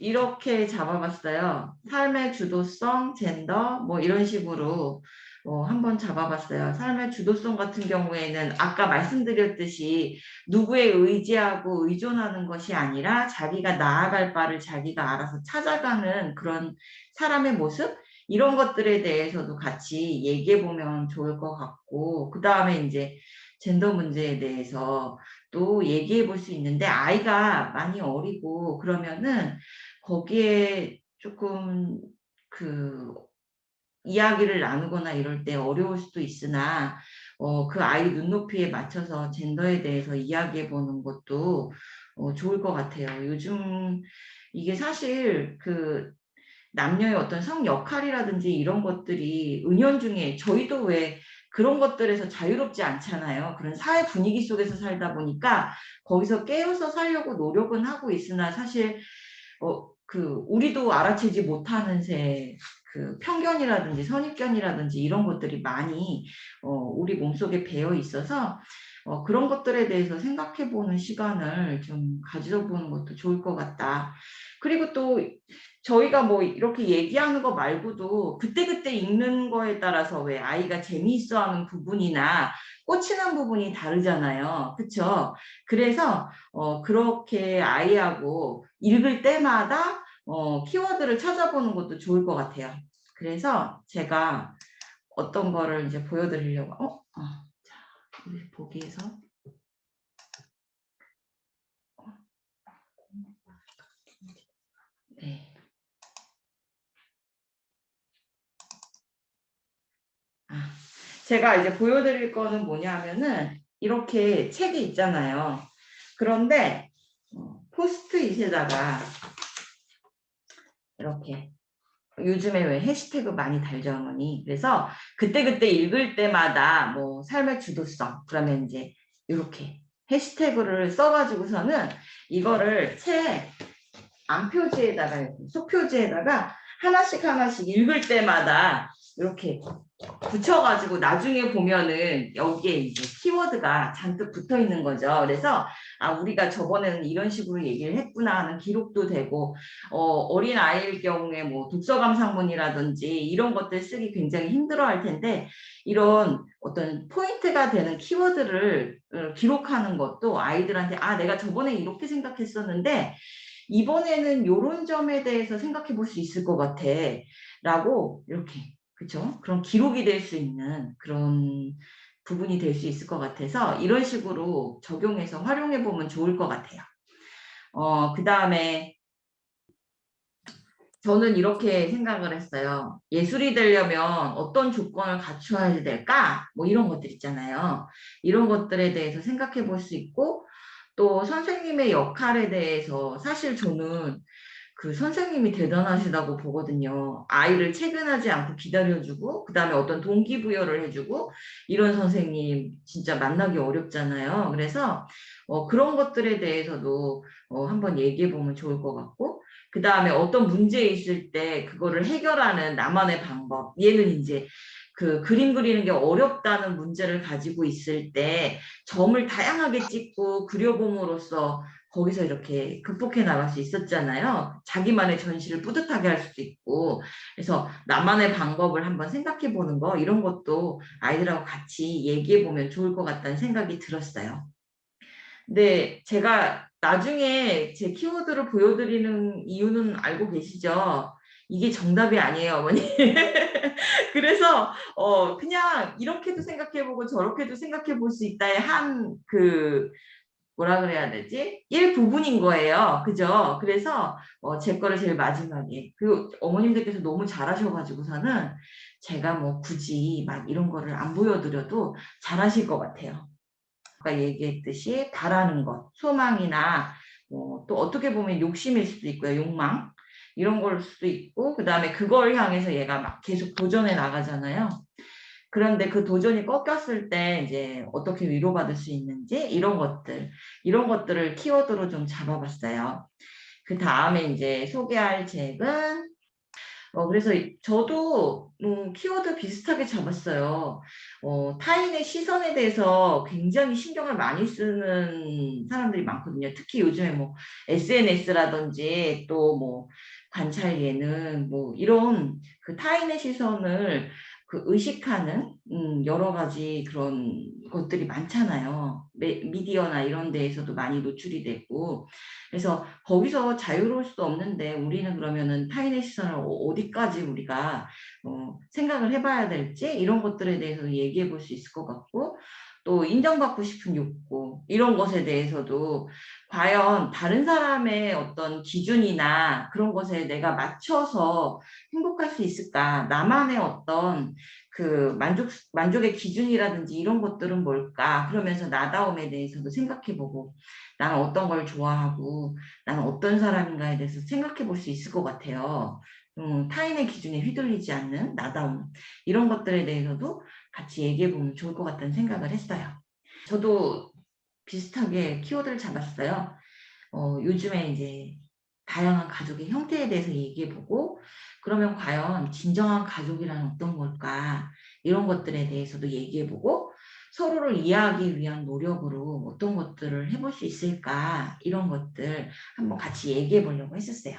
이렇게 잡아봤어요. 삶의 주도성, 젠더, 뭐 이런 식으로 한번 잡아봤어요. 삶의 주도성 같은 경우에는 아까 말씀드렸듯이 누구에 의지하고 의존하는 것이 아니라 자기가 나아갈 바를 자기가 알아서 찾아가는 그런 사람의 모습? 이런 것들에 대해서도 같이 얘기해 보면 좋을 것 같고, 그 다음에 이제 젠더 문제에 대해서 또 얘기해 볼 수 있는데, 아이가 많이 어리고 그러면은 거기에 조금 그 이야기를 나누거나 이럴 때 어려울 수도 있으나 그 아이 눈높이에 맞춰서 젠더에 대해서 이야기해 보는 것도 좋을 것 같아요. 요즘 이게 사실 그 남녀의 어떤 성 역할이라든지 이런 것들이 은연중에 저희도 왜 그런 것들에서 자유롭지 않잖아요. 그런 사회 분위기 속에서 살다 보니까 거기서 깨어서 살려고 노력은 하고 있으나 사실 우리도 알아채지 못하는 그 편견이라든지 선입견이라든지 이런 것들이 많이 우리 몸속에 배어 있어서 그런 것들에 대해서 생각해보는 시간을 좀 가져보는 것도 좋을 것 같다. 그리고 또 저희가 뭐 이렇게 얘기하는 거 말고도 그때그때 읽는 거에 따라서 왜 아이가 재미있어하는 부분이나 꽂히는 부분이 다르잖아요. 그쵸? 그래서 그렇게 아이하고 읽을 때마다 키워드를 찾아보는 것도 좋을 것 같아요. 그래서 제가 어떤 거를 이제 보여드리려고 자, 우리 보기에서 네. 제가 이제 보여드릴 거는 뭐냐면은 이렇게 책이 있잖아요. 그런데 포스트잇에다가 이렇게 요즘에 왜 해시태그 많이 달죠, 어머니. 그래서 그때그때 읽을 때마다 뭐 삶의 주도성 그러면 이제 이렇게 해시태그를 써가지고서는 이거를 책 안표지에다가 속표지에다가 하나씩 하나씩 읽을 때마다 이렇게 붙여가지고 나중에 보면은 여기에 이제 키워드가 잔뜩 붙어 있는 거죠. 그래서 우리가 저번에는 이런 식으로 얘기를 했구나 하는 기록도 되고 어린 아이일 경우에 뭐 독서 감상문이라든지 이런 것들 쓰기 굉장히 힘들어 할 텐데 이런 어떤 포인트가 되는 키워드를 기록하는 것도 아이들한테 내가 저번에 이렇게 생각했었는데 이번에는 이런 점에 대해서 생각해 볼 수 있을 것 같아 라고 이렇게 그렇죠? 그런 기록이 될 수 있는 그런 부분이 될 수 있을 것 같아서 이런 식으로 적용해서 활용해 보면 좋을 것 같아요. 그 다음에 저는 이렇게 생각을 했어요. 예술이 되려면 어떤 조건을 갖추어야 될까? 뭐 이런 것들 있잖아요. 이런 것들에 대해서 생각해 볼 수 있고 또 선생님의 역할에 대해서 사실 저는 그 선생님이 대단하시다고 보거든요. 아이를 체근하지 않고 기다려주고 그다음에 어떤 동기부여를 해주고 이런 선생님 진짜 만나기 어렵잖아요. 그래서 그런 것들에 대해서도 한번 얘기해 보면 좋을 것 같고 그다음에 어떤 문제 있을 때 그거를 해결하는 나만의 방법. 얘는 이제 그 그림 그리는 게 어렵다는 문제를 가지고 있을 때 점을 다양하게 찍고 그려봄으로써 거기서 이렇게 극복해 나갈 수 있었잖아요. 자기만의 전시를 뿌듯하게 할 수도 있고. 그래서 나만의 방법을 한번 생각해 보는 거, 이런 것도 아이들하고 같이 얘기해 보면 좋을 것 같다는 생각이 들었어요. 근데 제가 나중에 제 키워드를 보여드리는 이유는 알고 계시죠? 이게 정답이 아니에요, 어머니. 그래서 그냥 이렇게도 생각해보고 저렇게도 생각해 볼 수 있다의 뭐라 그래야 되지? 일부분인 거예요. 그죠? 그래서 제 거를 제일 마지막에 어머님들께서 너무 잘하셔가지고서는 제가 뭐 굳이 막 이런 거를 안 보여드려도 잘하실 것 같아요. 아까 얘기했듯이 바라는 것, 소망이나 또 어떻게 보면 욕심일 수도 있고요. 욕망 이런 걸 수도 있고 그 다음에 그걸 향해서 얘가 막 계속 도전해 나가잖아요. 그런데 그 도전이 꺾였을 때 이제 어떻게 위로받을 수 있는지 이런 것들을 키워드로 좀 잡아봤어요. 그 다음에 이제 소개할 책은 그래서 저도 키워드 비슷하게 잡았어요. 타인의 시선에 대해서 굉장히 신경을 많이 쓰는 사람들이 많거든요. 특히 요즘에 뭐 SNS라든지 또 뭐 관찰 예능 뭐 이런 그 타인의 시선을 그 의식하는 여러 가지 그런 것들이 많잖아요. 미디어나 이런 데에서도 많이 노출이 되고. 그래서 거기서 자유로울 수도 없는데 우리는 그러면은 타인의 시선을 어디까지 우리가 생각을 해봐야 될지 이런 것들에 대해서 얘기해 볼 수 있을 것 같고, 또 인정받고 싶은 욕구 이런 것에 대해서도 과연 다른 사람의 어떤 기준이나 그런 것에 내가 맞춰서 행복할 수 있을까? 나만의 어떤 그 만족의 기준이라든지 이런 것들은 뭘까? 그러면서 나다움에 대해서도 생각해보고, 나는 어떤 걸 좋아하고 나는 어떤 사람인가에 대해서 생각해 볼 수 있을 것 같아요. 타인의 기준에 휘둘리지 않는 나다움 이런 것들에 대해서도 같이 얘기해 보면 좋을 것 같다는 생각을 했어요. 저도 비슷하게 키워드를 잡았어요. 요즘에 이제 다양한 가족의 형태에 대해서 얘기해 보고, 그러면 과연 진정한 가족이란 어떤 걸까? 이런 것들에 대해서도 얘기해 보고, 서로를 이해하기 위한 노력으로 어떤 것들을 해볼 수 있을까? 이런 것들 한번 같이 얘기해 보려고 했었어요.